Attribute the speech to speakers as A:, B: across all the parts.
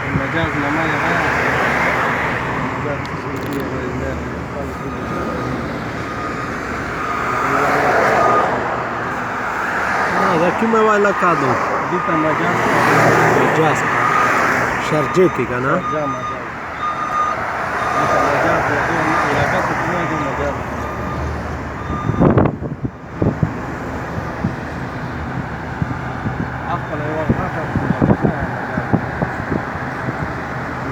A: المجاز لما يغير المجاز تسويقية وإنذار
B: هذا كما ولا كادو
A: ديت مجاز
B: مجاز شارجيتي كان
A: شارجة مجاز ديت مجاز إذا كانت الدنيا دي مجاز أقل أيوة غاكا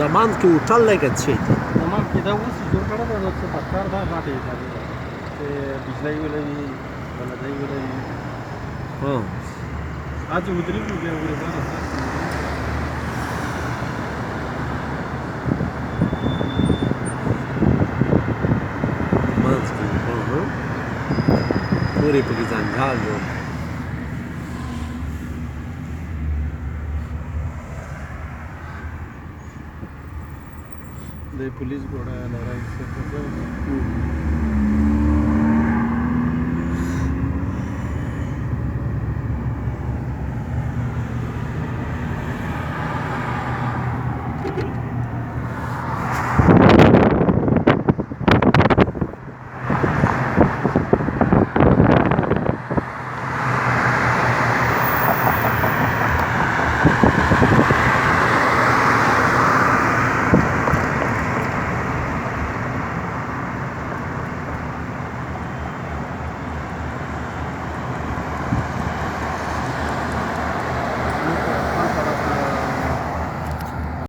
B: دمان کې هوټل لګت شي
A: تمام کې دا اوس جوړ کړه دا څه پکار دا غاټي چې بجلی ولري بلدای ولري
B: ها
A: आज उतरी भी गया पूरे बार
B: مانس کې ها پوری په ځنګال جو
A: د پولیس ګوډه لرای څه